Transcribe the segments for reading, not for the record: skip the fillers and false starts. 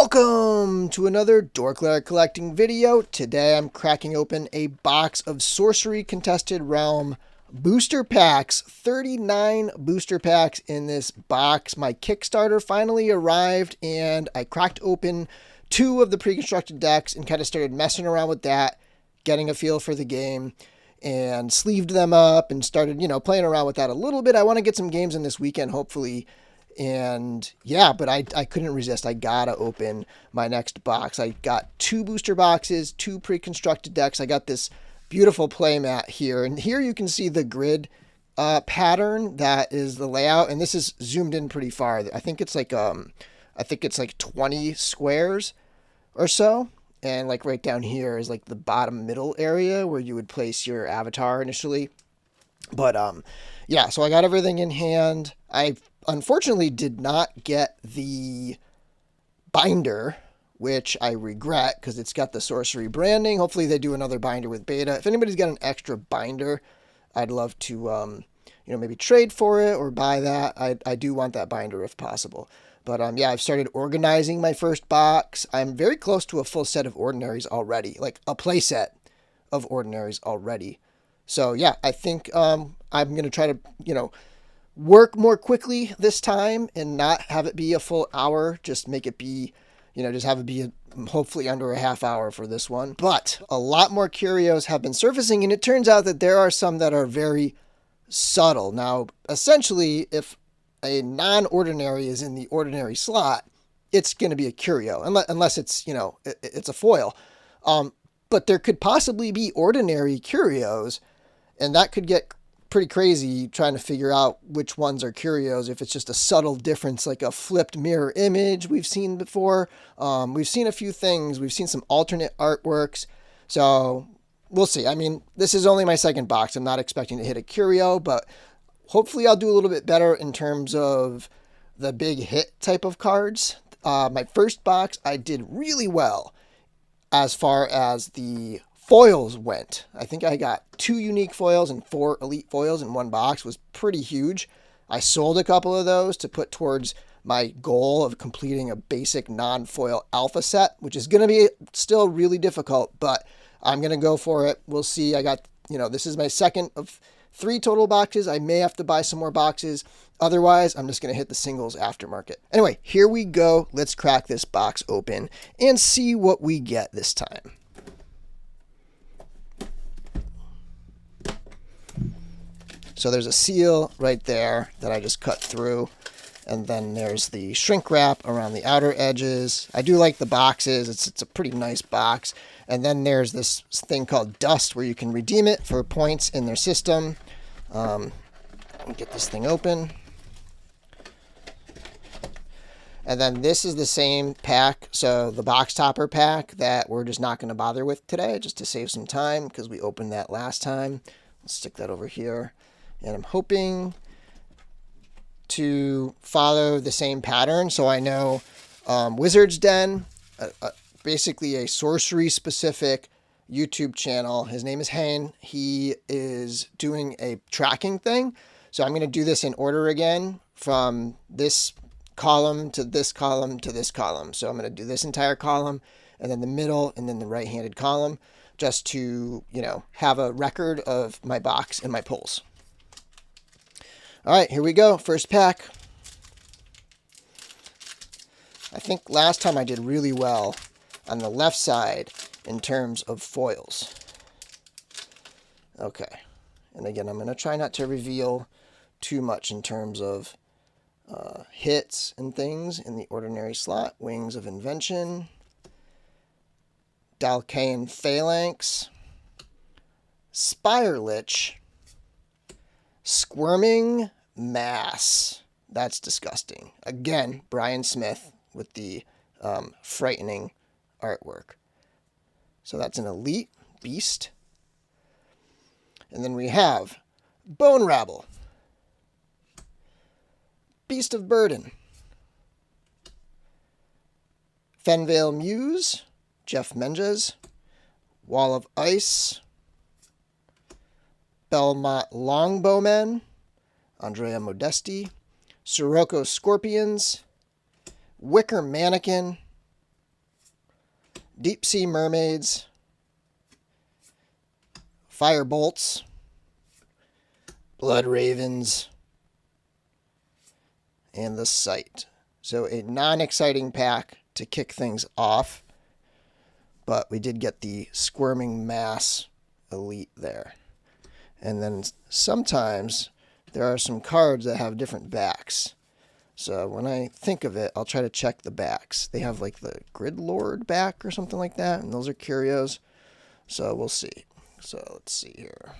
Welcome to another DorkLair collecting video. Today I'm cracking open a box of Sorcery Contested Realm booster packs. 39 booster packs in this box. My Kickstarter finally arrived and I cracked open 2 of the pre-constructed decks and kind of started messing around with that, getting a feel for the game, and sleeved them up and started, playing around with that a little bit. I want to get some games in this weekend, hopefully. And yeah, but I couldn't resist. I gotta open my next box. I got 2 booster boxes, 2 pre-constructed decks. I got this beautiful playmat here, and here you can see the grid pattern that is the layout, and this is zoomed in pretty far. I think it's like 20 squares or so, and like right down here is like the bottom middle area where you would place your avatar initially. But yeah, so I got everything in hand. I unfortunately did not get the binder, which I regret because it's got the Sorcery branding. Hopefully they do another binder with beta. If anybody's got an extra binder, I'd love to maybe trade for it or buy that. I do want that binder if possible. But yeah, I've started organizing my first box. I'm very close to a full set of ordinaries already, like a play set of ordinaries already. So yeah, I think I'm going to try to, work more quickly this time and not have it be a full hour. Just make it be, just have it be hopefully under a half hour for this one. But a lot more curios have been surfacing, and it turns out that there are some that are very subtle. Now, essentially, if a non-ordinary is in the ordinary slot, it's going to be a curio, unless it's, it's a foil. But there could possibly be ordinary curios, and that could get pretty crazy trying to figure out which ones are curios, if it's just a subtle difference, like a flipped mirror image we've seen before. We've seen a few things. We've seen some alternate artworks. So we'll see. I mean, this is only my second box. I'm not expecting to hit a curio, but hopefully I'll do a little bit better in terms of the big hit type of cards. My first box, I did really well as far as the foils went. I think I got 2 unique foils and 4 elite foils in one box. It was pretty huge. I sold a couple of those to put towards my goal of completing a basic non-foil alpha set, which is going to be still really difficult, but I'm going to go for it. We'll see. I got, this is my second of 3 total boxes. I may have to buy some more boxes. Otherwise, I'm just going to hit the singles aftermarket. Anyway, here we go. Let's crack this box open and see what we get this time. So there's a seal right there that I just cut through. And then there's the shrink wrap around the outer edges. I do like the boxes. It's a pretty nice box. And then there's this thing called Dust where you can redeem it for points in their system. Let me get this thing open. And then this is the same pack. So the box topper pack that we're just not going to bother with today, just to save some time because we opened that last time. Let's stick that over here. And I'm hoping to follow the same pattern. So I know Wizard's Den, basically a sorcery-specific YouTube channel. His name is Hane. He is doing a tracking thing. So I'm going to do this in order again from this column to this column to this column. So I'm going to do this entire column and then the middle and then the right-handed column just to, have a record of my box and my pulls. All right, here we go. First pack. I think last time I did really well on the left side in terms of foils. Okay. And again, I'm going to try not to reveal too much in terms of hits and things in the ordinary slot. Wings of Invention. Dalcaean Phalanx. Spirelich. Squirming Mass. That's disgusting. Again, Brian Smith with the frightening artwork. So that's an elite beast. And then we have Bone Rabble. Beast of Burden. Fenvale Muse. Jeff Menges. Wall of Ice. Belmont Longbowmen, Andrea Modesti, Sirocco Scorpions, Wicker Mannequin, Deep Sea Mermaids, Fire Bolts, Blood Ravens, and the Sight. So a non-exciting pack to kick things off, but we did get the Squirming Mass Elite there. And then sometimes there are some cards that have different backs. So when I think of it, I'll try to check the backs. They have like the Grid Lord back or something like that, and those are curios. So we'll see. So let's see here.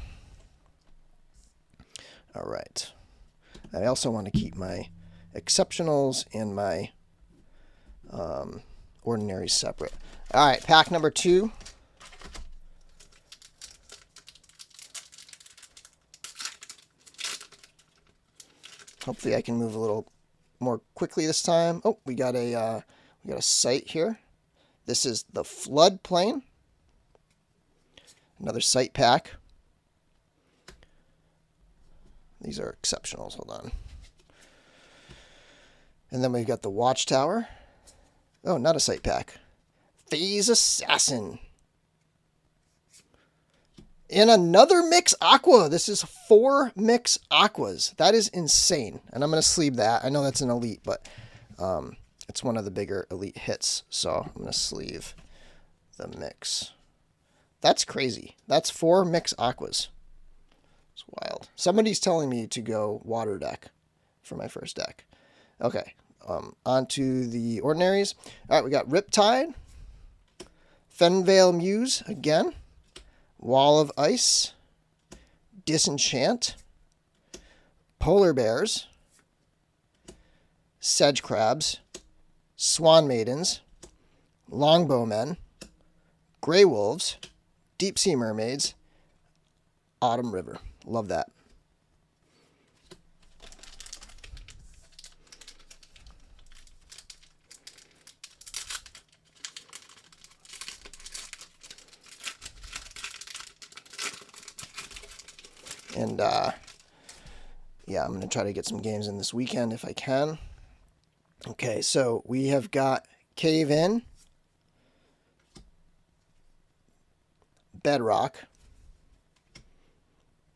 All right. I also want to keep my exceptionals and my ordinaries separate. All right, pack number 2. Hopefully I can move a little more quickly this time. Oh, we got a Sight here. This is the Floodplain. Another Sight pack. These are exceptionals. Hold on. And then we've got the Watchtower. Oh, not a Sight pack. Phase Assassin. And another Mix Aqua. This is 4 Mix Aquas. That is insane. And I'm going to sleeve that. I know that's an Elite, but it's one of the bigger Elite hits. So I'm going to sleeve the Mix. That's crazy. That's 4 Mix Aquas. It's wild. Somebody's telling me to go Water deck for my first deck. Okay. On to the ordinaries. All right, we got Riptide. Fenvale Muse again. Wall of Ice, Disenchant, Polar Bears, Sedge Crabs, Swan Maidens, Longbowmen, Grey Wolves, Deep Sea Mermaids, Autumn River. Love that. And, yeah, I'm going to try to get some games in this weekend if I can. Okay, so we have got Cave In, Bedrock,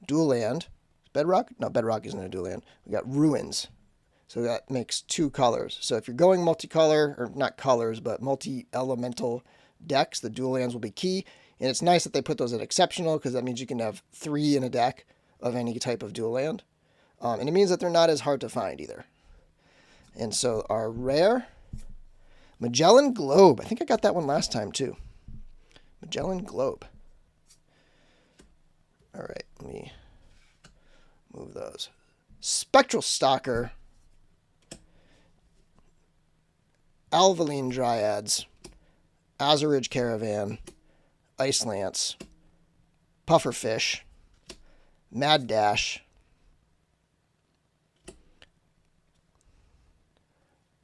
Dual Land. Bedrock? No, Bedrock isn't a dual land. We got Ruins. So that makes 2 colors. So if you're going multicolor, or not colors, but multi-elemental decks, the dual lands will be key. And it's nice that they put those at exceptional, because that means you can have 3 in a deck of any type of dual land. And it means that they're not as hard to find either. And so our rare, Magellan Globe. I think I got that one last time too. Magellan Globe. All right, let me move those. Spectral Stalker. Alvaline Dryads. Azurage Caravan. Ice Lance. Pufferfish. Mad Dash,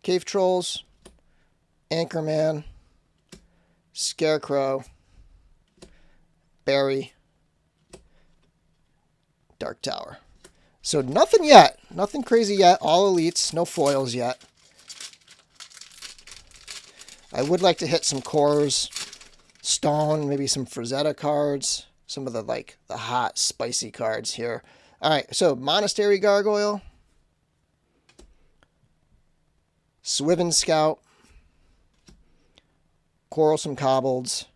Cave Trolls, Anchorman, Scarecrow, Barry, Dark Tower. So nothing yet. Nothing crazy yet. All elites. No foils yet. I would like to hit some cores, stone, maybe some Frazetta cards. Some of the the hot, spicy cards here. All right, so Monastery Gargoyle, Swivin Scout, Quarrelsome Kobolds,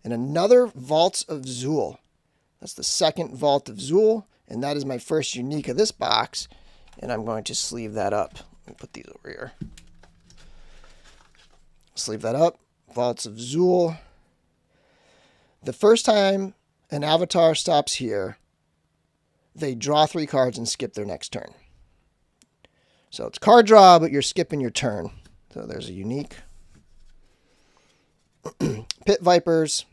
and another Vaults of Zool. That's the second Vault of Zool, and that is my first unique of this box. And I'm going to sleeve that up. Let me put these over here. Sleeve that up. Vaults of Zool. The first time an avatar stops here, they draw 3 cards and skip their next turn. So it's card draw, but you're skipping your turn. So there's a unique. Pit Vipers.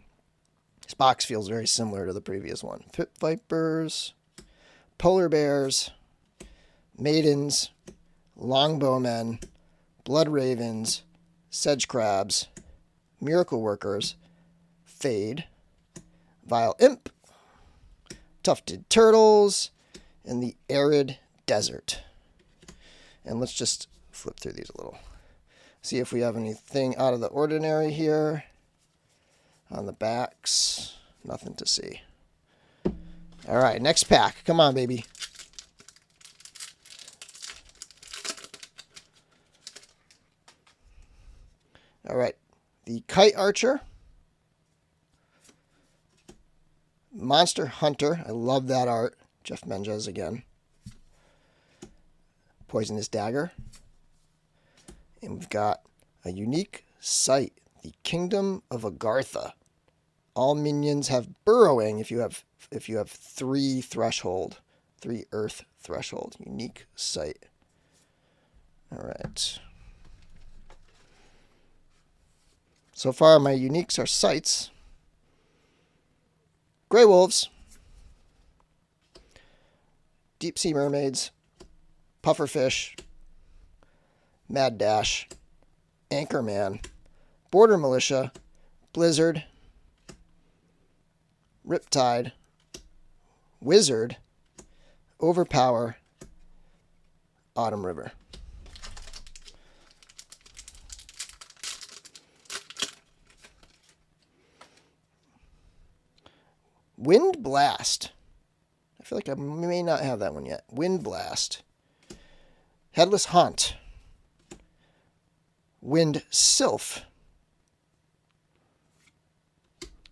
This box feels very similar to the previous one. Pit Vipers, Polar Bears, Maidens, Longbowmen, Blood Ravens, Sedge Crabs, Miracle Workers, Fade, Vile Imp, Tufted Turtles, and the Arid Desert. And let's just flip through these a little. See if we have anything out of the ordinary here. On the backs, nothing to see. All right, next pack. Come on, baby. All right, the Kite Archer. Monster Hunter. I love that art. Jeff Menges again. Poisonous Dagger. And we've got a unique sight. The Kingdom of Agartha. All minions have burrowing if you have 3 threshold. 3 earth threshold. Unique sight. Alright. So far my uniques are sights. Grey Wolves. Deep Sea Mermaids. Pufferfish. Mad Dash. Anchorman. Border Militia. Blizzard. Riptide. Wizard. Overpower. Autumn River. Wind Blast. I feel like I may not have that one yet. Wind Blast. Headless Haunt. Wind Sylph.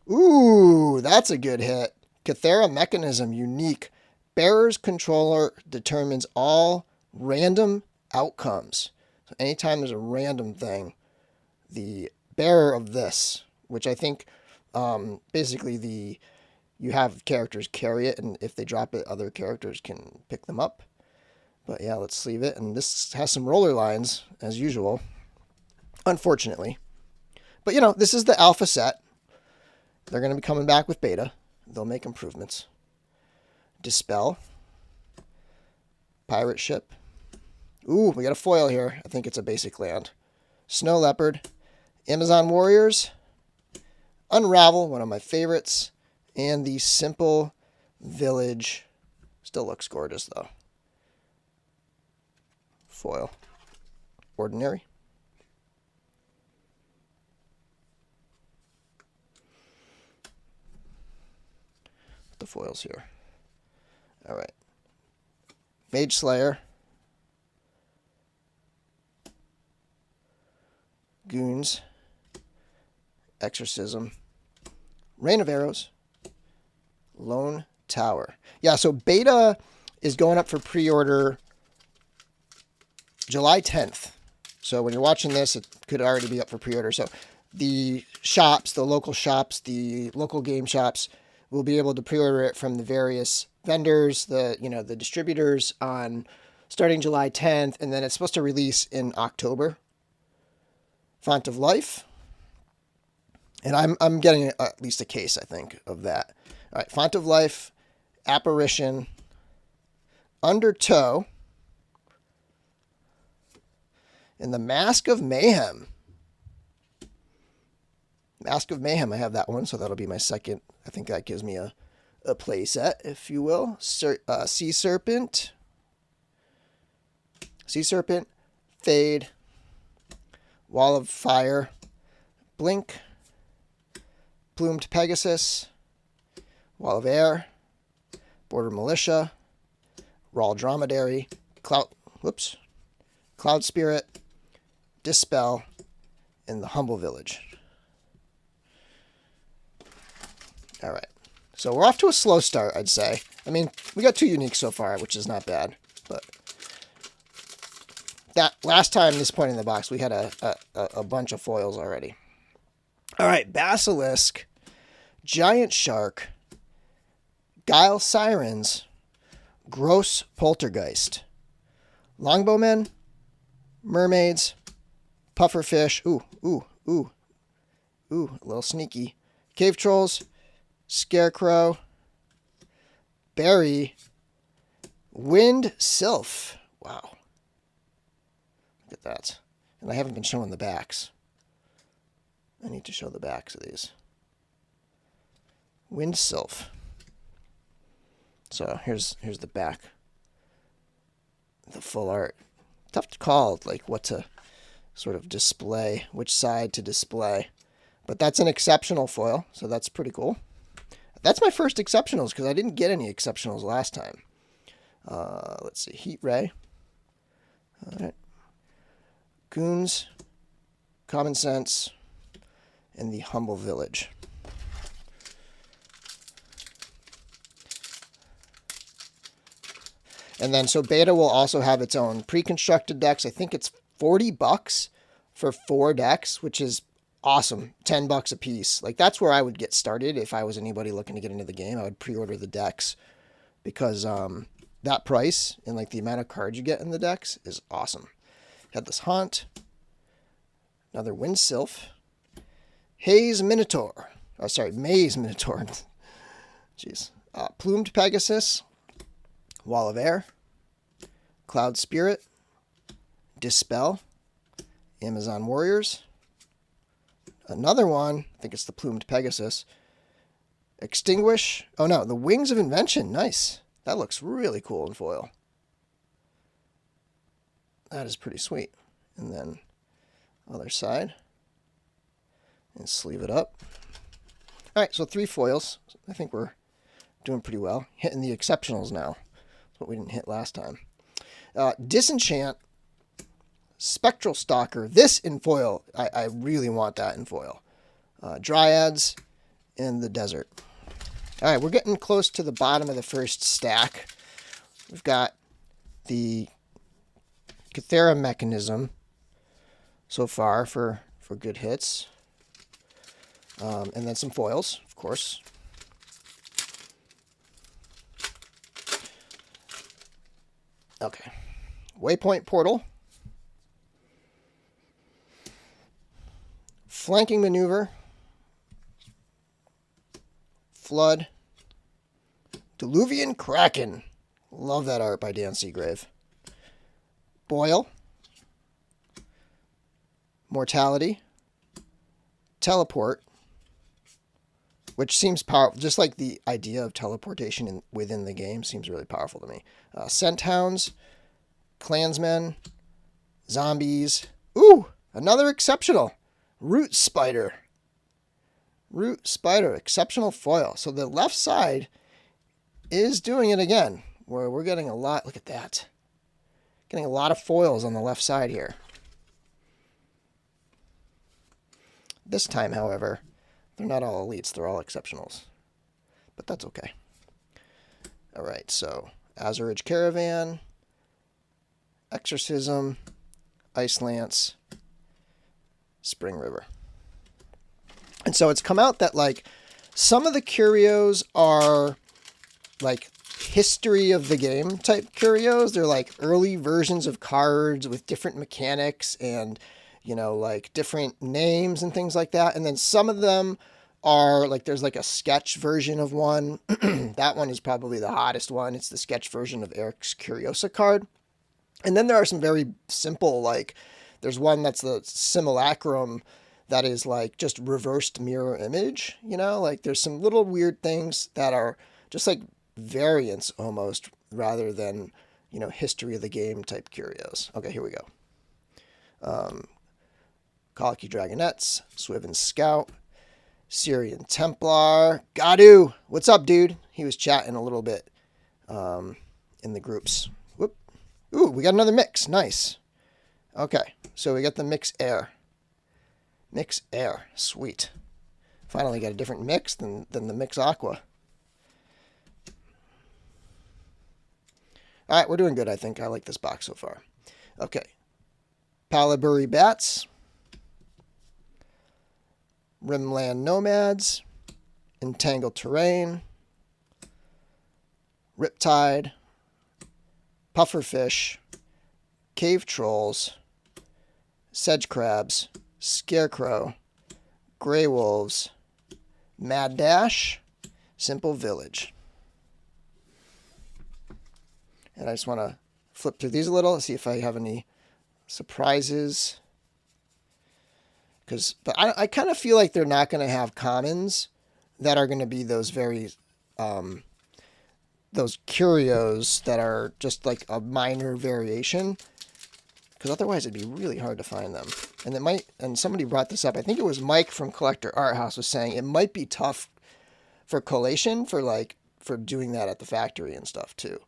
Ooh, that's a good hit. Cathera Mechanism, unique. Bearer's controller determines all random outcomes. So anytime there's a random thing, the bearer of this, which I think basically you have characters carry it, and if they drop it, other characters can pick them up. But yeah, let's sleeve it. And this has some roller lines, as usual, unfortunately. But you know, this is the alpha set. They're going to be coming back with beta. They'll make improvements. Dispel. Pirate Ship. Ooh, we got a foil here. I think it's a basic land. Snow Leopard. Amazon Warriors. Unravel, one of my favorites. And the Simple Village. Still looks gorgeous, though. Foil. Ordinary. The foils here. All right. Mage Slayer. Goons. Exorcism. Rain of Arrows. Lone Tower. Yeah, so beta is going up for pre-order July 10th. So when you're watching this, it could already be up for pre-order. So the shops, the local game shops, will be able to pre-order it from the various vendors, the distributors on starting July 10th, and then it's supposed to release in October. Font of Life. And I'm getting at least a case, I think, of that. All right, Font of Life, Apparition, Undertow, and the Mask of Mayhem. Mask of Mayhem, I have that one, so that'll be my second. I think that gives me a play set, if you will. Sea Serpent. Sea Serpent, Fade, Wall of Fire, Blink, Plumed Pegasus, Wall of Air, Border Militia, Raw Dromedary, Cloud Spirit, Dispel, and the Humble Village. All right. So we're off to a slow start, I'd say. I mean, we got 2 uniques so far, which is not bad. But that last time, this point in the box, we had a bunch of foils already. All right. Basilisk, Giant Shark, Guile Sirens, Gross Poltergeist, Longbowmen, Mermaids, Pufferfish. Ooh, a little sneaky. Cave Trolls, Scarecrow, Berry, Wind Sylph. Wow. Look at that. And I haven't been showing the backs. I need to show the backs of these. Wind Sylph. So here's the back. The full art. Tough to call, like, what to sort of display, which side to display. But that's an exceptional foil, so that's pretty cool. That's my first exceptionals because I didn't get any exceptionals last time. Let's see, Heat Ray. All right. Goons, Common Sense, and the Humble Village. And then, so Beta will also have its own pre-constructed decks. I think it's $40 for 4 decks, which is awesome. $10 a piece. Like, that's where I would get started if I was anybody looking to get into the game. I would pre-order the decks because that price and like the amount of cards you get in the decks is awesome. Headless Haunt, another Wind Sylph, Haze Minotaur. Oh, sorry, Maze Minotaur. Jeez. Plumed Pegasus, Wall of Air, Cloud Spirit, Dispel, Amazon Warriors, another one, I think it's the Plumed Pegasus, Extinguish, oh no, the Wings of Invention, nice. That looks really cool in foil. That is pretty sweet. And then other side, and sleeve it up. All right, so 3 foils. I think we're doing pretty well. Hitting the exceptionals now. That's what we didn't hit last time. Disenchant, Spectral Stalker. This in foil. I really want that in foil. Dryads in the Desert. All right, we're getting close to the bottom of the first stack. We've got the Cathera Mechanism so far for good hits. And then some foils, of course. Okay. Waypoint Portal. Flanking Maneuver. Flood. Diluvian Kraken. Love that art by Dan Seagrave. Boil. Mortality. Teleport. Which seems powerful. Just like the idea of teleportation within the game seems really powerful to me. Scent Hounds. Clansmen. Zombies. Ooh! Another exceptional. Root Spider. Root Spider. Exceptional foil. So the left side is doing it again. Where we're getting a lot. Look at that. Getting a lot of foils on the left side here. This time, however, they're not all elites. They're all exceptionals. But that's okay. All right, so Azurage Caravan, Exorcism, Ice Lance, Spring River. And so it's come out that, like, some of the curios are, like, history of the game type curios. They're, like, early versions of cards with different mechanics and, you know, like, different names and things like that. And then some of them are, like, there's, like, a sketch version of one. That one is probably the hottest one. It's the sketch version of Eric's Curiosa card. And then there are some very simple, like, there's one that's the Simulacrum that is, like, just reversed mirror image, you know? Like, there's some little weird things that are just, like, variants almost, rather than, you know, history of the game type curios. Okay, here we go. Colicky Dragonettes, Swiven Scout, Syrian Templar, Gadu. What's up, dude? He was chatting a little bit in the groups. Whoop. Ooh, we got another mix. Nice. Okay, so we got the Mix Air. Mix Air. Sweet. Finally got a different mix than the Mix Aqua. All right, we're doing good, I think. I like this box so far. Okay. Palaburi Bats. Rimland Nomads. Entangled Terrain. Riptide. Pufferfish. Cave Trolls. Sedge Crabs. Scarecrow. Grey Wolves. Mad Dash. Simple Village. And I just want to flip through these a little and see if I have any surprises. But I kind of feel like they're not going to have commons that are going to be those very, those curios that are just like a minor variation. because otherwise it'd be really hard to find them. And it might, and somebody brought this up. I think it was Mike from Collector Art House was saying it might be tough for collation for doing that at the factory and stuff too.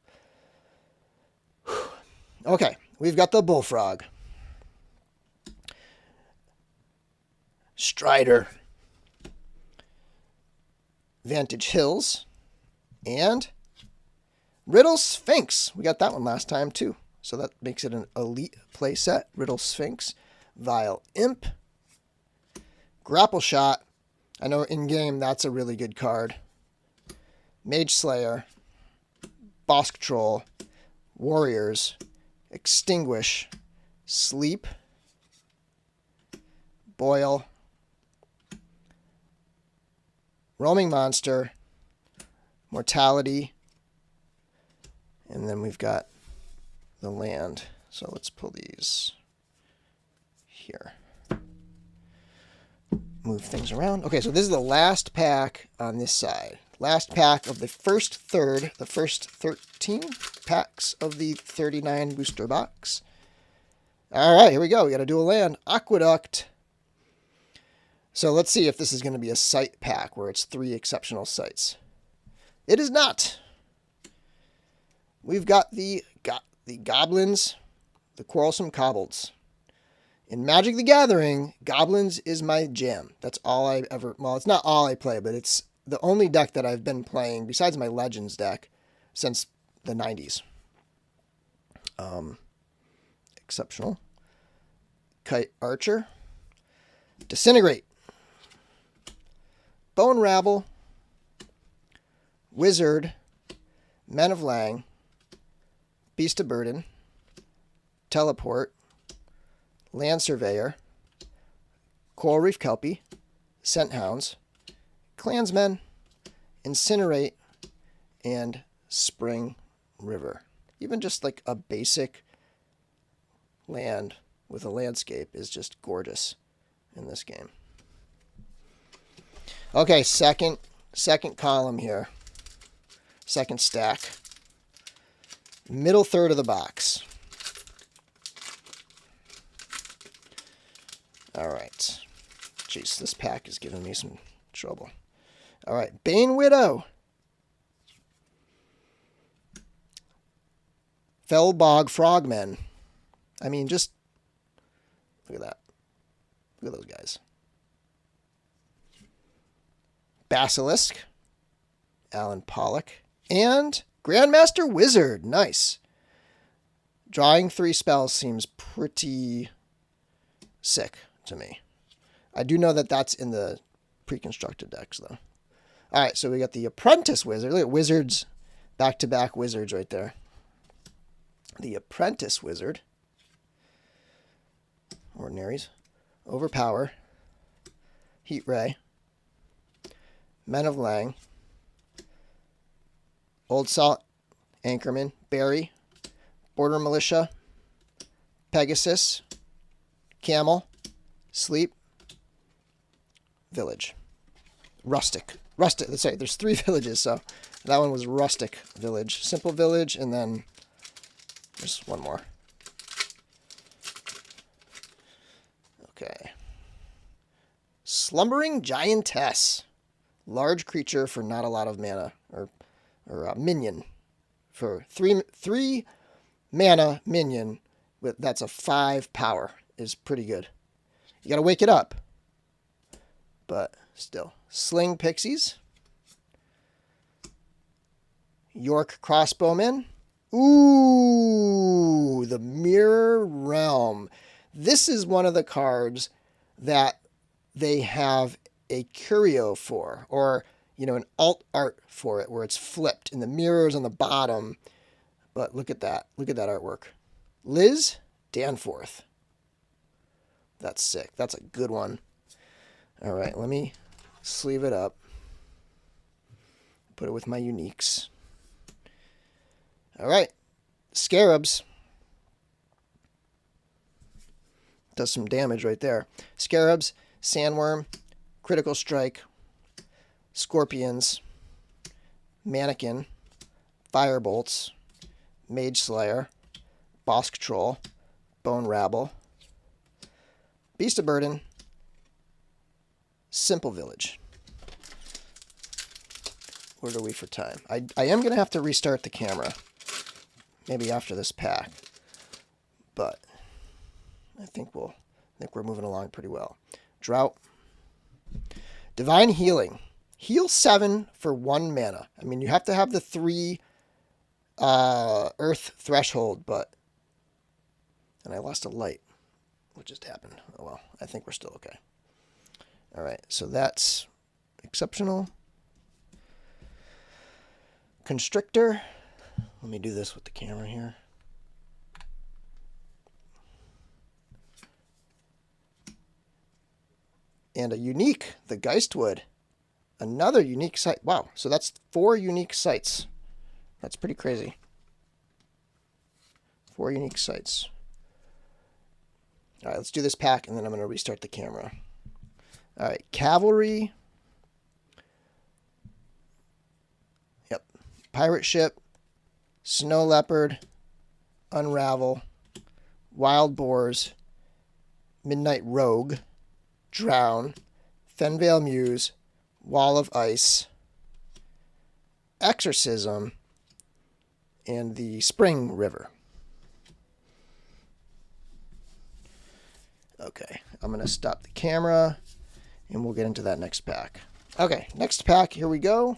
Okay, we've got the Bullfrog. Strider. Vantage Hills. And Riddle Sphinx. We got that one last time too. So that makes it an elite play set. Riddle Sphinx. Vile Imp. Grapple Shot. I know in-game that's a really good card. Mage Slayer. Boss Control. Warriors. Extinguish. Sleep. Boil. Roaming Monster. Mortality. And then we've got the land. So let's pull these here. Move things around. Okay, so this is the last pack on this side. Last pack of the first third, the first 13 packs of the 39 booster box. All right, here we go. We got to do a land. Aqueduct. So let's see if this is going to be a site pack where it's 3 exceptional sites. It is not. We've got the goblins, the quarrelsome kobolds. In Magic the Gathering, goblins is my jam. That's all I ever... Well, it's not all I play, but it's the only deck that I've been playing, besides my Legends deck, since the 90s. Exceptional. Kite Archer. Disintegrate. Bone Rabble. Wizard. Men of Lang. Beast of Burden. Teleport. Land Surveyor. Coral Reef Kelpie. Scent Hounds. Clansmen. Incinerate. And Spring River. Even just like a basic land with a landscape is just gorgeous in this game. Okay, second column here. Second stack. Middle third of the box. All right. Jeez, this pack is giving me some trouble. All right, Bane Widow. Fellbog Frogmen. I mean, just look at that. Look at those guys. Basilisk. Alan Pollock. And Grandmaster Wizard. Nice. Drawing 3 spells seems pretty sick to me. I do know that that's in the pre-constructed decks, though. All right, so we got the Apprentice Wizard. Look at Wizards. Back-to-back Wizards right there. The Apprentice Wizard. Ordinaries. Overpower. Heat Ray. Men of Lang. Old Salt. Anchorman. Barry. Border Militia. Pegasus. Camel. Sleep. Village. Rustic. Rustic. Let's say there's 3 villages, so that one was Rustic Village. Simple Village, and then there's one more. Okay. Slumbering Giantess. Large creature for not a lot of mana, or minion. For 3 mana minion, that's a 5 power, is pretty good. You gotta wake it up. But still. Sling Pixies. York Crossbowmen. Ooh, the Mirror Realm. This is one of the cards that they have a curio for, or, you know, an alt art for it, where it's flipped and the mirrors on the bottom. But look at that. Look at that artwork. Liz Danforth. That's sick. That's a good one. All right, let me sleeve it up. Put it with my uniques. All right, Scarabs. Does some damage right there. Scarabs, Sandworm, Critical Strike, Scorpions, Mannequin, Firebolts, Mage Slayer, Boss Control, Bone Rabble, Beast of Burden, Simple Village. Where are we for time? I am going to have to restart the camera. Maybe after this pack. But I think we're moving along pretty well. Drought. Divine Healing. Heal 7 for 1 mana. I mean, you have to have the 3 Earth threshold, but... And I lost a light. What just happened? Oh, well, I think we're still okay. All right, so that's exceptional. Constrictor. Let me do this with the camera here. And a unique, the Geistwood. Another unique site. Wow, so that's 4 unique sites. That's pretty crazy. 4 unique sites. All right, let's do this pack, and then I'm going to restart the camera. All right, Cavalry. Yep. Pirate Ship. Snow Leopard. Unravel. Wild Boars. Midnight Rogue. Drown. Fenvale Muse. Wall of Ice. Exorcism. And the Spring River. Okay, I'm going to stop the camera, and we'll get into that next pack. Okay, next pack, here we go.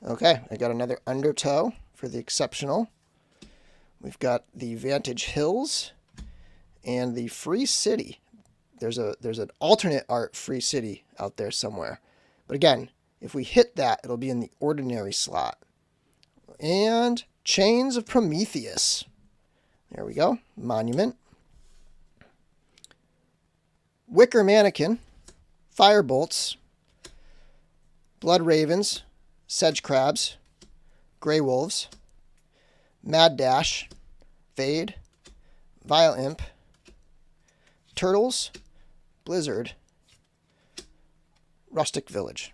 Okay, I got another Undertow for the exceptional. We've got the Vantage Hills and the Free City. There's an alternate art Free City out there somewhere. But again, if we hit that, it'll be in the ordinary slot. And Chains of Prometheus. There we go. Monument. Wicker Mannequin. Firebolts. Blood Ravens. Sedge Crabs. Grey Wolves. Mad Dash. Fade. Vile Imp. Turtles. Blizzard. Rustic Village.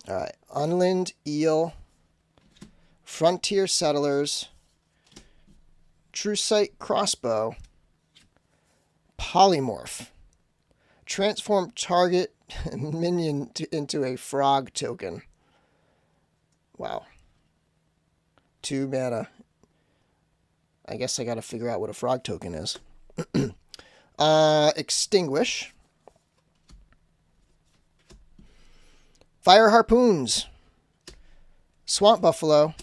All right, Unland Eel, Frontier Settlers, True Sight Crossbow, Polymorph, transform target minion into a frog token. Wow. 2 mana. I guess I got to figure out what a frog token is. Extinguish. Fire Harpoons, Swamp Buffalo,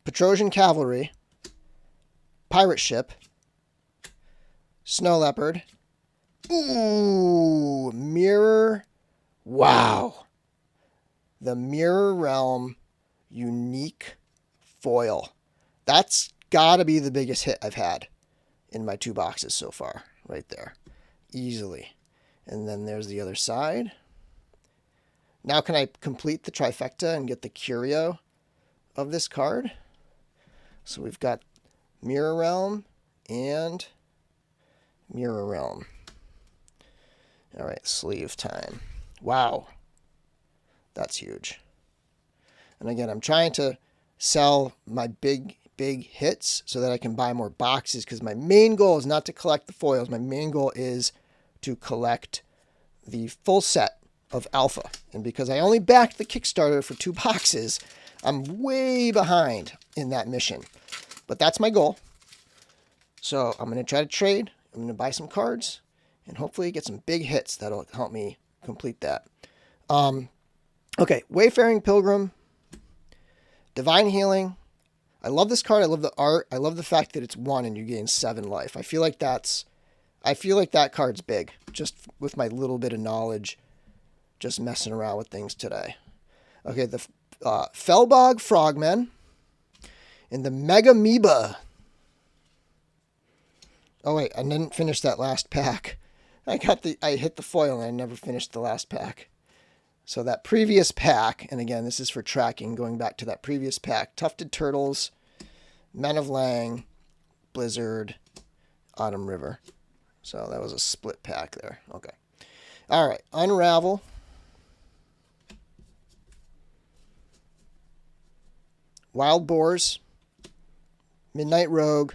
Petrosian Cavalry, Pirate Ship, Snow Leopard. Ooh, Mirror. Wow. The Mirror Realm unique foil. That's got to be the biggest hit I've had in my 2 boxes so far. Right there. Easily. And then there's the other side. Now can I complete the trifecta and get the curio of this card? So we've got Mirror Realm and Mirror Realm. All right, sleeve time. Wow. That's huge. And again, I'm trying to sell my big hits so that I can buy more boxes, because my main goal is not to collect the foils. My main goal is to collect the full set of Alpha. And because I only backed the Kickstarter for 2 boxes, I'm way behind in that mission. But that's my goal. So I'm going to try to trade. I'm going to buy some cards and hopefully get some big hits that'll help me complete that. Okay, Wayfaring Pilgrim, Divine Healing. I love this card. I love the art. I love the fact that it's 1 and you gain 7 life. I feel like that card's big, just with my little bit of knowledge, just messing around with things today. Okay, the Felbog Frogmen and the Mega Amoeba. Oh wait, I didn't finish that last pack. I hit the foil and I never finished the last pack. So that previous pack, and again, this is for tracking, going back to that previous pack, Tufted Turtles, Men of Lang, Blizzard, Autumn River. So that was a split pack there. Okay. All right. Unravel. Wild Boars, Midnight Rogue,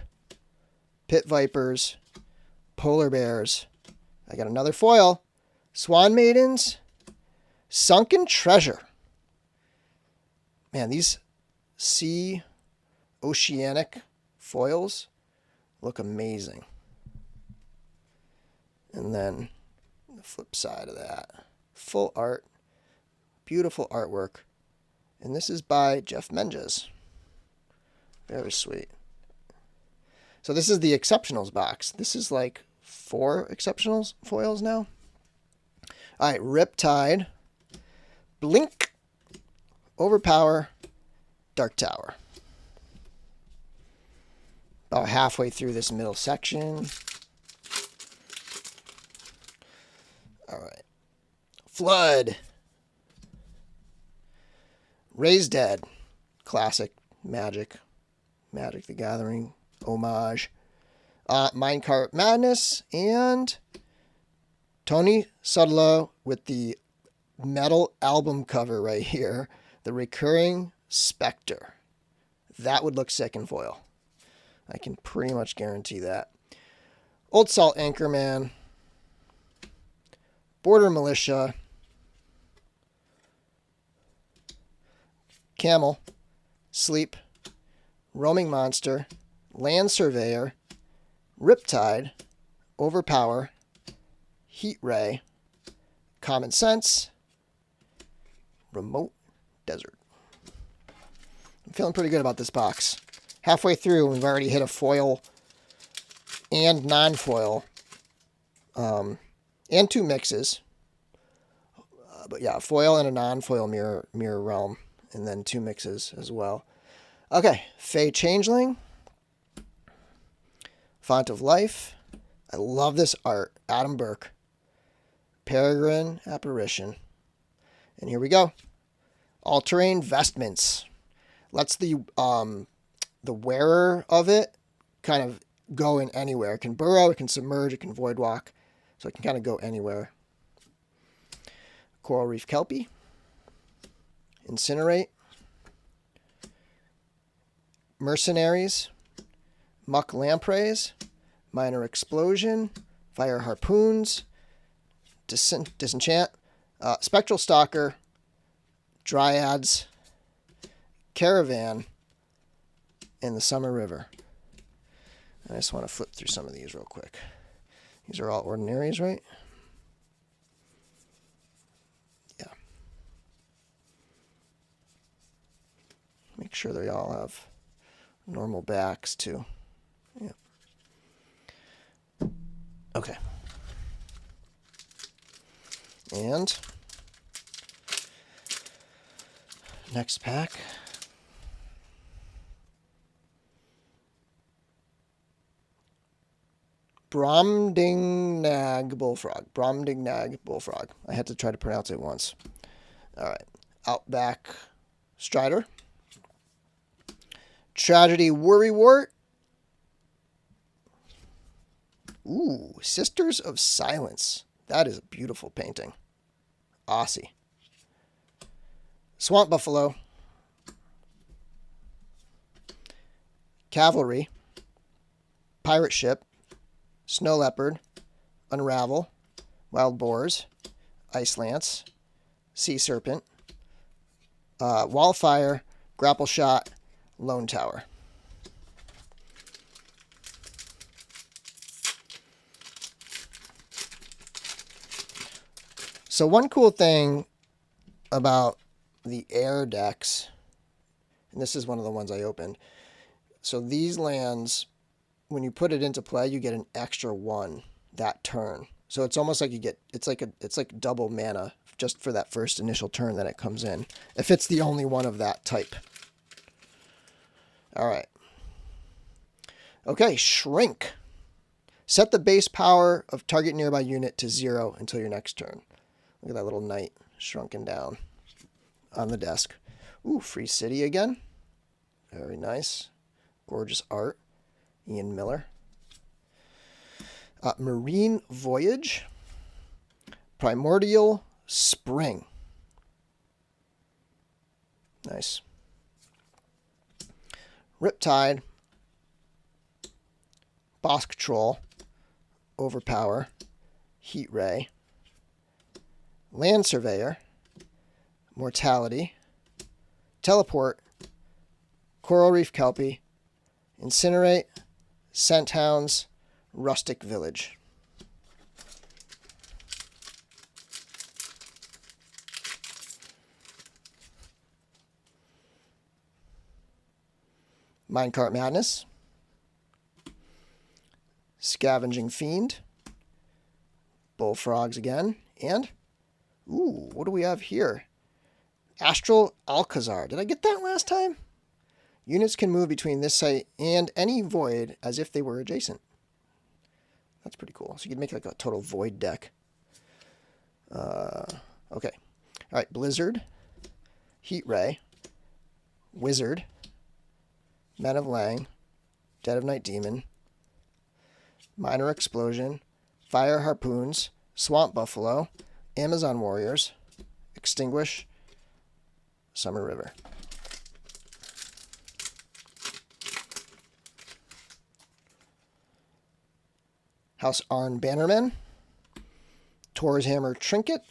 Pit Vipers, Polar Bears. I got another foil. Swan Maidens, Sunken Treasure. Man, these sea oceanic foils look amazing. And then the flip side of that, full art, beautiful artwork. And this is by Jeff Menges. Very sweet. So this is the Exceptionals box. This is like 4 Exceptionals foils now. All right, Riptide, Blink, Overpower, Dark Tower. About halfway through this middle section. All right. Flood. Raise Dead. Classic Magic. Magic the Gathering. Homage. Minecart Madness. And Tony Sudlow with the metal album cover right here. The Recurring Spectre. That would look sick in foil. I can pretty much guarantee that. Old Salt Anchorman. Border Militia. Camel. Sleep. Roaming Monster. Land Surveyor. Riptide. Overpower. Heat Ray. Common Sense. Remote Desert. I'm feeling pretty good about this box. Halfway through, we've already hit a foil and non-foil, and 2 mixes. But yeah, a foil and a non-foil mirror realm, and then 2 mixes as well. Okay, Fey Changeling, Font of Life. I love this art. Adam Burke, Peregrine Apparition, and here we go. All-terrain Vestments. Lets the wearer of it kind of go in anywhere. It can burrow, it can submerge, it can void walk. So it can kind of go anywhere. Coral Reef Kelpie. Incinerate. Mercenaries. Muck Lampreys. Minor Explosion. Fire Harpoons. Disenchant. Spectral Stalker. Dryads. Caravan. And the Summer River. I just want to flip through some of these real quick. These are all ordinaries, right? Yeah. Make sure they all have normal backs, too. Yeah. Okay. And next pack. Bromdingnag Bullfrog. I had to try to pronounce it once. All right. Outback Strider. Tragedy Worrywart. Ooh, Sisters of Silence. That is a beautiful painting. Aussie. Swamp Buffalo. Cavalry. Pirate Ship. Snow Leopard, Unravel, Wild Boars, Ice Lance, Sea Serpent, Wildfire, Grapple Shot, Lone Tower. So one cool thing about the air decks, and this is one of the ones I opened, so these lands, when you put it into play, you get an extra 1 that turn. So it's almost like it's like double mana just for that first initial turn that it comes in, if it's the only one of that type. All right. Okay, Shrink. Set the base power of target nearby unit to 0 until your next turn. Look at that little knight shrunken down on the desk. Ooh, Free City again. Very nice. Gorgeous art. Ian Miller. Marine Voyage. Primordial Spring. Nice. Riptide. Bosk Troll. Overpower. Heat Ray. Land Surveyor. Mortality. Teleport. Coral Reef Kelpie. Incinerate. Scent Hounds. Rustic Village. Minecart Madness. Scavenging Fiend. Bullfrogs again. And, ooh, what do we have here? Astral Alcazar. Did I get that last time? Units can move between this site and any void as if they were adjacent. That's pretty cool. So you could make like a total void deck. Okay. All right. Blizzard. Heat Ray. Wizard. Men of Lang. Dead of Night Demon. Minor Explosion. Fire Harpoons. Swamp Buffalo. Amazon Warriors. Extinguish. Summer River. House Arn Bannerman. Tor's Hammer Trinket.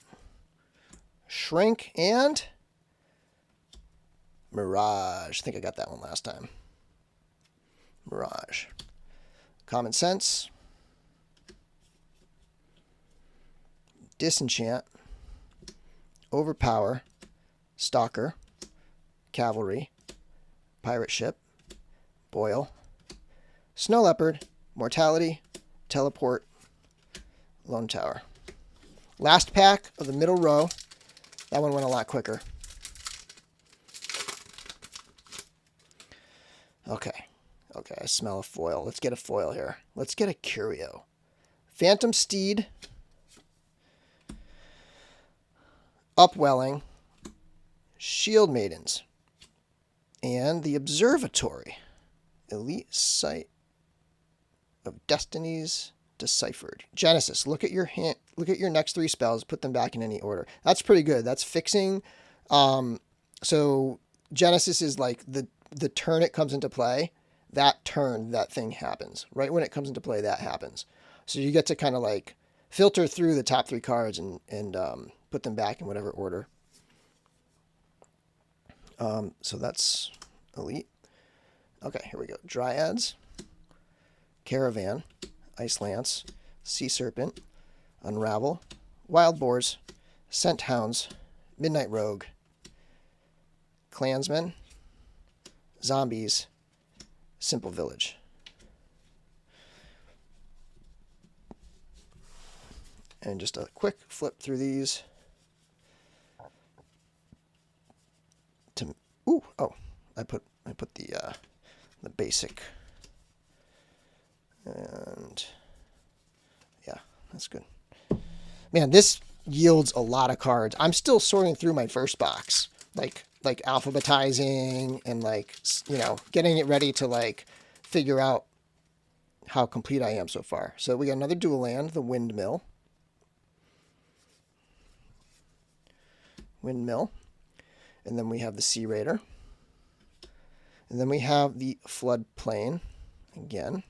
Shrink and Mirage. I think I got that one last time. Mirage. Common Sense. Disenchant. Overpower. Stalker. Cavalry. Pirate Ship. Boil. Snow Leopard. Mortality. Teleport. Lone Tower. Last pack of the middle row. That one went a lot quicker. Okay. Okay, I smell a foil. Let's get a foil here. Let's get a curio. Phantom Steed. Upwelling. Shield Maidens. And the Observatory. Elite Site of Destinies Deciphered. Genesis. Look at your hand. Look at your next 3 spells. Put them back in any order. That's pretty good. That's fixing. So Genesis is like the turn it comes into play. That turn, that thing happens. Right when it comes into play, that happens. So you get to kind of like filter through the top 3 cards and put them back in whatever order. So that's elite. Okay, here we go. Dryads. Caravan. Ice Lance. Sea Serpent. Unravel. Wild Boars. Scent Hounds. Midnight Rogue. Clansmen. Zombies. Simple Village. And just a quick flip through these. I put the basic. And yeah, that's good. Man, this yields a lot of cards. I'm still sorting through my first box, like alphabetizing and getting it ready to figure out how complete I am so far. So we got another dual land, the Windmill. And then we have the Sea Raider. And then we have the Floodplain again.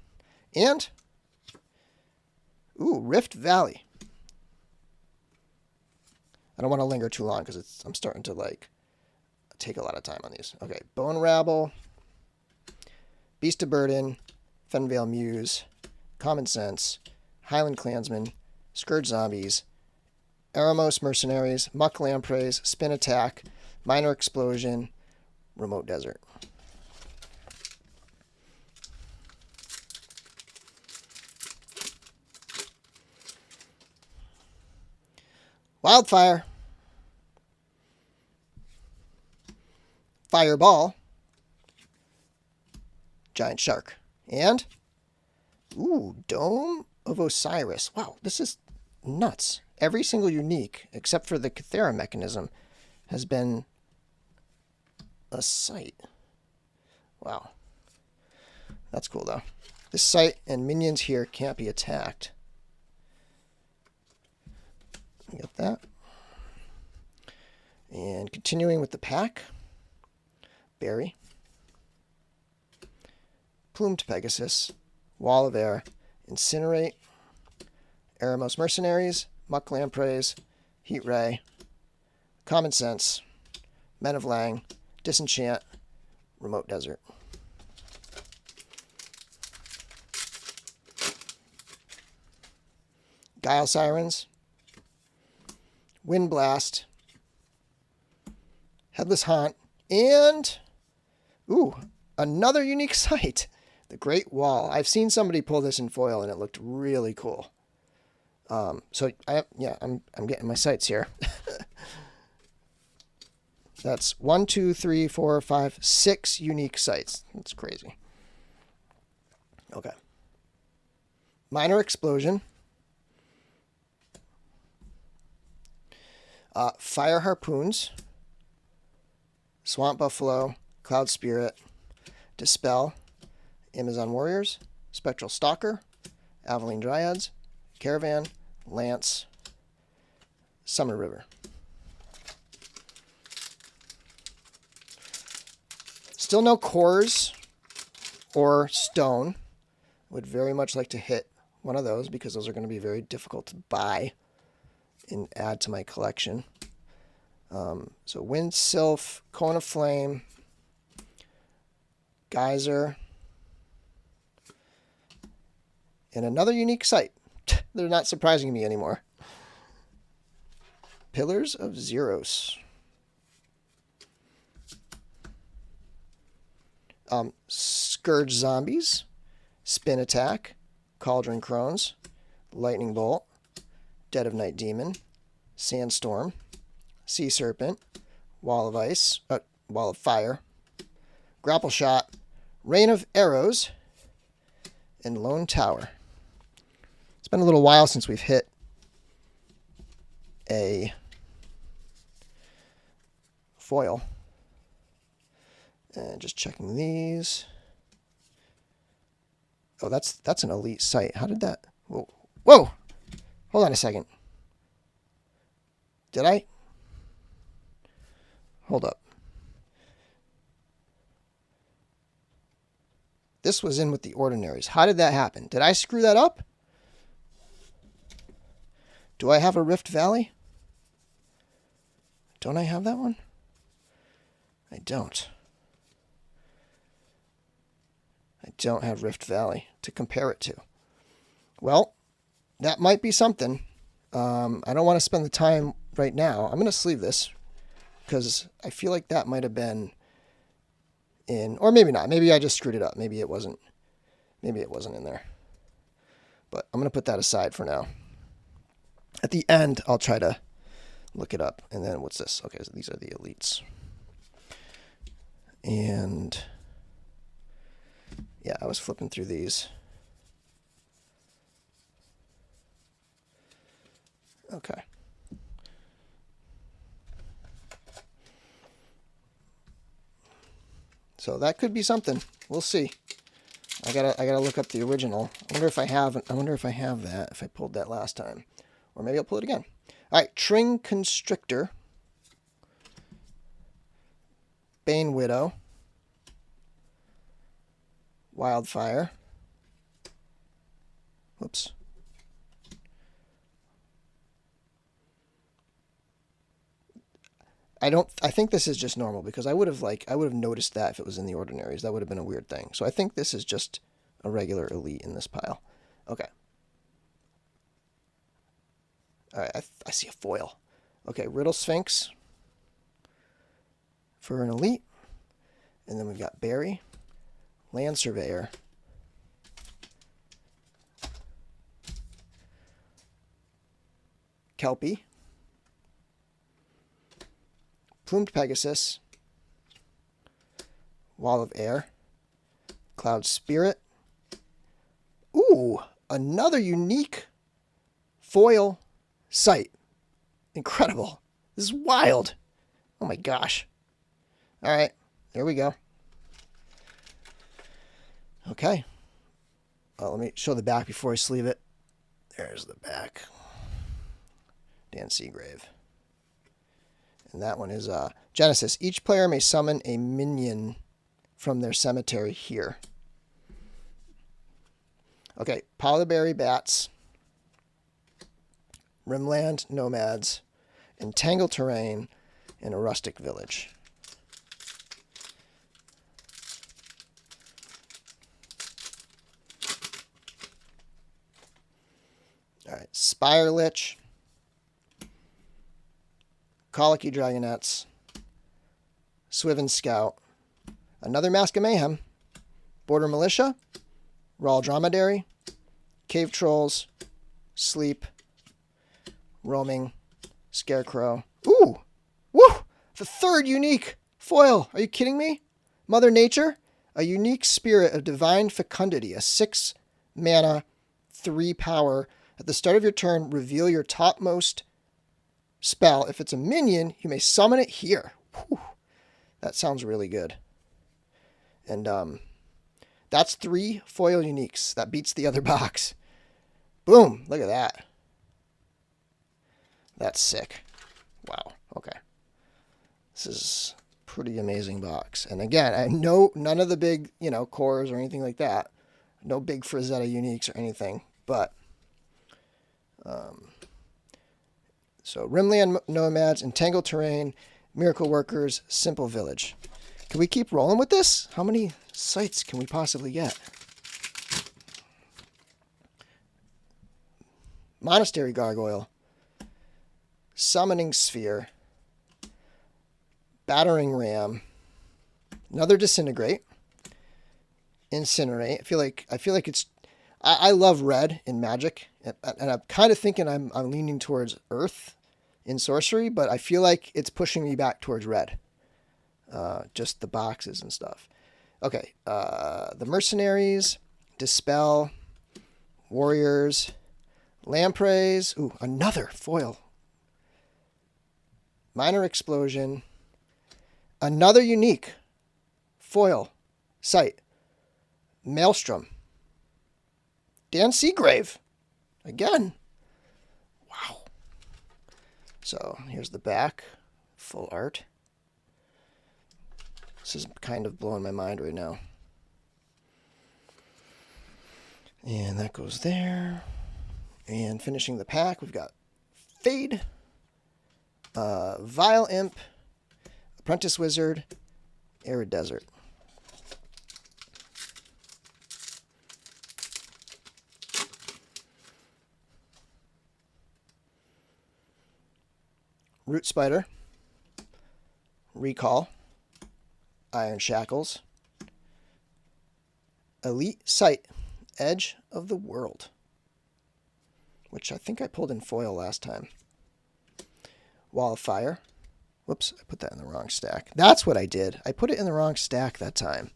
And, Rift Valley. I don't want to linger too long because I'm starting to take a lot of time on these. Okay, Bone Rabble, Beast of Burden, Fenvale Muse, Common Sense, Highland Clansmen, Scourge Zombies, Eremos Mercenaries, Muck Lampreys, Spin Attack, Minor Explosion, Remote Desert. Wildfire. Fireball. Giant Shark. And, Dome of Osiris. Wow, this is nuts. Every single unique, except for the Cathera mechanism, has been a sight. Wow. That's cool, though. This site and minions here can't be attacked. Get that. And continuing with the pack. Berry. Plumed Pegasus. Wall of Air. Incinerate. Eremos Mercenaries. Muck Lampreys. Heat Ray. Common Sense. Men of Lang. Disenchant. Remote Desert. Guile Sirens. Wind Blast. Headless Haunt. And, ooh, another unique site. The Great Wall. I've seen somebody pull this in foil, and it looked really cool. I'm getting my sites here. That's 1, 2, 3, 4, 5, 6 unique sites. That's crazy. Okay. Minor Explosion. Fire Harpoons. Swamp Buffalo. Cloud Spirit. Dispel. Amazon Warriors. Spectral Stalker. Avaline Dryads. Caravan. Lance. Summer River. Still no cores or stone. Would very much like to hit one of those because those are going to be very difficult to buy and add to my collection. So Wind Sylph, Cone of Flame, Geyser, and another unique site. They're not surprising me anymore. Pillars of Xeros. Scourge Zombies, Spin Attack, Cauldron Crones, Lightning Bolt, Dead of Night Demon, Sandstorm, Sea Serpent, Wall of Fire, Grapple Shot, Rain of Arrows, and Lone Tower. It's been a little while since we've hit a foil. And just checking these. Oh, that's an elite site. How did that? Whoa. Whoa! Hold on a second. Did I? Hold up. This was in with the Ordinaries. How did that happen? Did I screw that up? Do I have a Rift Valley? Don't I have that one? I don't. I don't have Rift Valley to compare it to. Well, that might be something. I don't want to spend the time right now. I'm going to sleeve this because I feel like that might have been in, or maybe not. Maybe I just screwed it up. Maybe it wasn't in there. But I'm going to put that aside for now. At the end, I'll try to look it up. And then what's this? Okay, so these are the elites. And yeah, I was flipping through these. Okay. So that could be something. We'll see. I gotta look up the original. I wonder if I have that, if I pulled that last time. Or maybe I'll pull it again. Alright, Tring Constrictor. Bane Widow. Wildfire. Whoops. I think this is just normal because I would have noticed that if it was in the Ordinaries. That would have been a weird thing. So I think this is just a regular elite in this pile. Okay. All right, I see a foil. Okay, Riddle Sphinx for an elite. And then we've got Barry, Land Surveyor, Kelpie, Plumed Pegasus, Wall of Air, Cloud Spirit. Ooh, another unique foil site. Incredible. This is wild. Oh my gosh. All right, there we go. Okay. Let me show the back before I sleeve it. There's the back. Dan Seagrave. And that one is Genesis. Each player may summon a minion from their cemetery here. Okay, Polyberry Bats, Rimland Nomads, Entangled Terrain, and a Rustic Village. All right, Spire Lich, Colicky Dragonettes, Swiven Scout, another Mask of Mayhem, Border Militia, Raw Dromedary, Cave Trolls, Sleep, Roaming, Scarecrow. Ooh! Woo! The third unique foil. Are you kidding me? Mother Nature, a unique spirit of divine fecundity, a 6 mana, 3 power. At the start of your turn, reveal your topmost spell. If it's a minion, you may summon it here. Whew. That sounds really good. And that's 3 foil uniques. That beats the other box. Boom. Look at that. That's sick. Wow. Okay. This is a pretty amazing box. And again, I know none of the big, cores or anything like that. No big Frazetta uniques or anything. But, so Rimland Nomads, Entangled Terrain, Miracle Workers, Simple Village. Can we keep rolling with this? How many sites can we possibly get? Monastery Gargoyle, Summoning Sphere, Battering Ram, another Disintegrate, Incinerate. I feel like it's. I love red in Magic, and I'm kind of thinking I'm leaning towards Earth in Sorcery, but I feel like it's pushing me back towards red. Just the boxes and stuff. Okay, the Mercenaries, Dispel, Warriors, Lampreys. Ooh, another foil. Minor Explosion. Another unique foil site. Maelstrom. Dan Seagrave. Again. Wow. So here's the back. Full art. This is kind of blowing my mind right now. And that goes there. And finishing the pack, we've got Fade, Vile Imp, Apprentice Wizard, Arid Desert. Root Spider, Recall, Iron Shackles, Elite Sight, Edge of the World, which I think I pulled in foil last time. Wall of Fire. Whoops, I put that in the wrong stack. That's what I did. I put it in the wrong stack that time.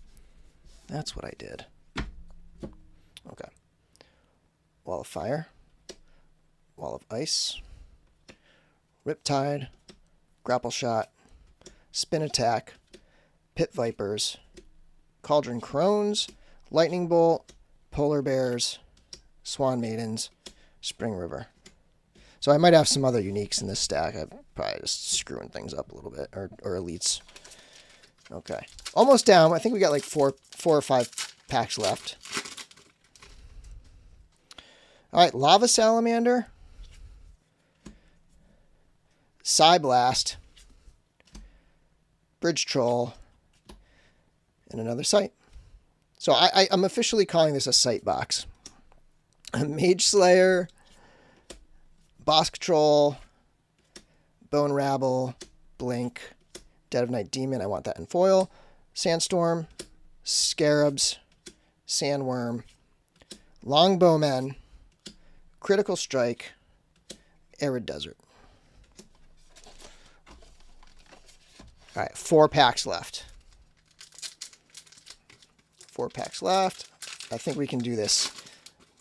That's what I did. Okay. Wall of Fire. Wall of Ice. Riptide. Grapple Shot. Spin Attack. Pit Vipers. Cauldron Crones. Lightning Bolt. Polar Bears. Swan Maidens. Spring River. So I might have some other uniques in this stack. I'm probably just screwing things up a little bit, or elites. Okay, almost down. I think we got like four or five packs left. All right, Lava Salamander, Psyblast, Bridge Troll, and another site. So I'm officially calling this a site box. Mage Slayer, Bosk Troll, Bone Rabble, Blink, Dead of Night Demon, I want that in foil, Sandstorm, Scarabs, Sandworm, Longbowmen, Critical Strike, Arid Desert. All right, 4 packs left. 4 packs left. I think we can do this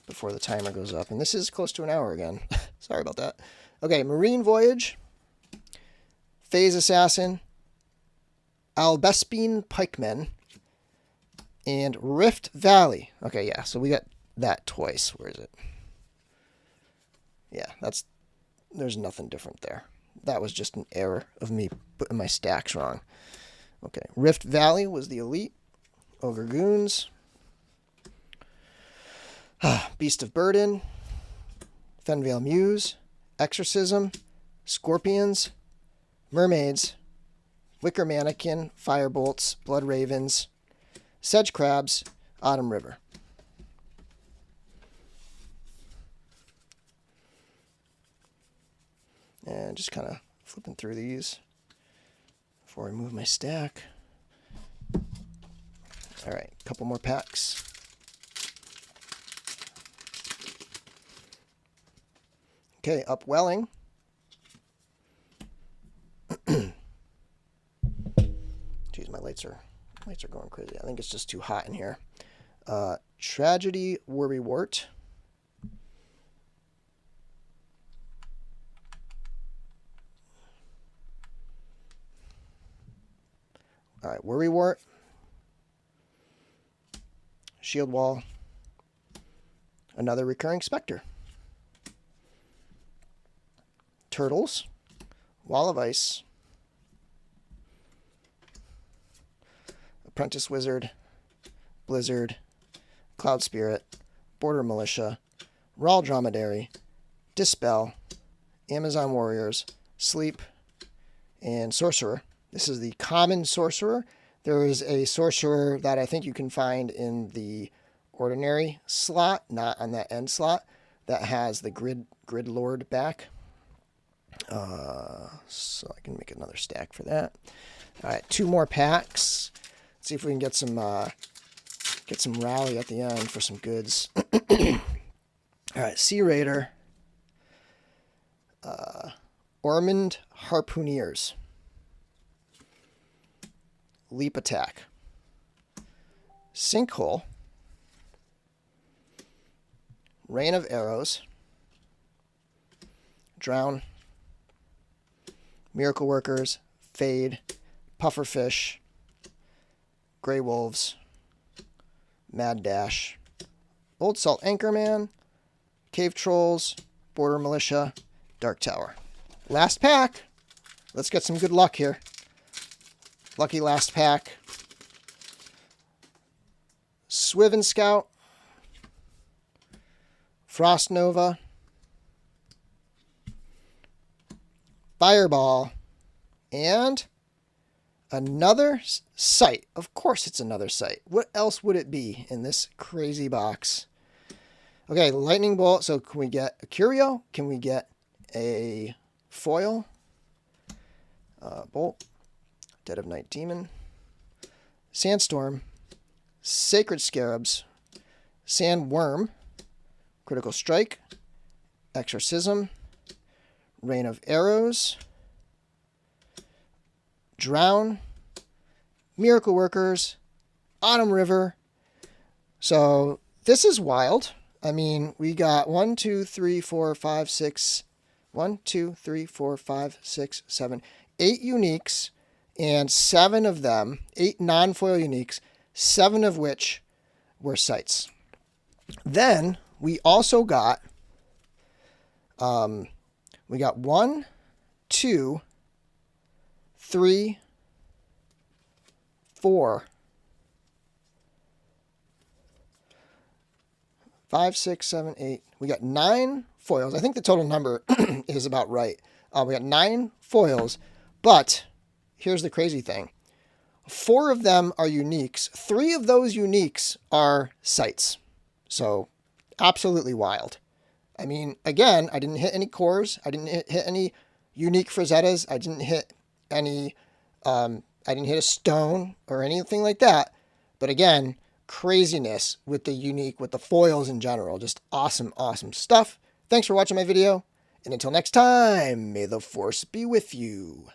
before the timer goes up. And this is close to an hour again. Sorry about that. Okay, Marine Voyage, Phase Assassin, Albespine Pikemen, and Rift Valley. Okay, yeah, so we got that twice. Where is it? Yeah, there's nothing different there. That was just an error of me putting my stacks wrong. Okay, Rift Valley was the elite. Ogre Goons. Beast of Burden. Fenvale Muse. Exorcism. Scorpions. Mermaids. Wicker Mannequin. Firebolts. Blood Ravens. Sedge Crabs. Autumn River. And just kind of flipping through these before I move my stack. All right, a couple more packs. Okay, Upwelling. Jeez, my lights are going crazy. I think it's just too hot in here. Tragedy Worrywart. All right, Worrywart. Shield Wall. Another Recurring Spectre. Turtles. Wall of Ice. Apprentice Wizard. Blizzard. Cloud Spirit. Border Militia. Raw Dromedary. Dispel. Amazon Warriors. Sleep. And Sorcerer. This is the common Sorcerer. There is a Sorcerer that I think you can find in the Ordinary slot, not on that end slot, that has the Grid Lord back. So I can make another stack for that. All right, 2 more packs. Let's see if we can get some rally at the end for some goods. All right, Sea Raider. Ormond Harpooneers. Leap Attack. Sinkhole. Rain of Arrows. Drown. Miracle Workers. Fade. Pufferfish. Grey Wolves. Mad Dash. Old Salt Anchorman. Cave Trolls. Border Militia. Dark Tower. Last pack. Let's get some good luck here. Lucky last pack. Swiven Scout. Frost Nova. Fireball. And another site. Of course it's another site. What else would it be in this crazy box? Okay, Lightning Bolt. So can we get a Curio? Can we get a foil? Bolt. Dead of Night Demon. Sandstorm. Sacred Scarabs. Sandworm. Critical Strike. Exorcism. Rain of Arrows. Drown. Miracle Workers. Autumn River. So this is wild. I mean, we got 1, 2, 3, 4, 5, 6. 1, 2, 3, 4, 5, 6, 7, 8 uniques. And 7 of them, 8 non-foil uniques, 7 of which were sites. Then we also got, 1, 2, 3, 4, 5, 6, 7, 8. We got 9 foils. I think the total number is about right. We got 9 foils, but here's the crazy thing. 4 of them are uniques. 3 of those uniques are sites. So absolutely wild. I mean, again, I didn't hit any cores. I didn't hit any unique Frazettas. I didn't hit any, I didn't hit a stone or anything like that. But again, craziness with the unique, with the foils in general. Just awesome, awesome stuff. Thanks for watching my video. And until next time, may the force be with you.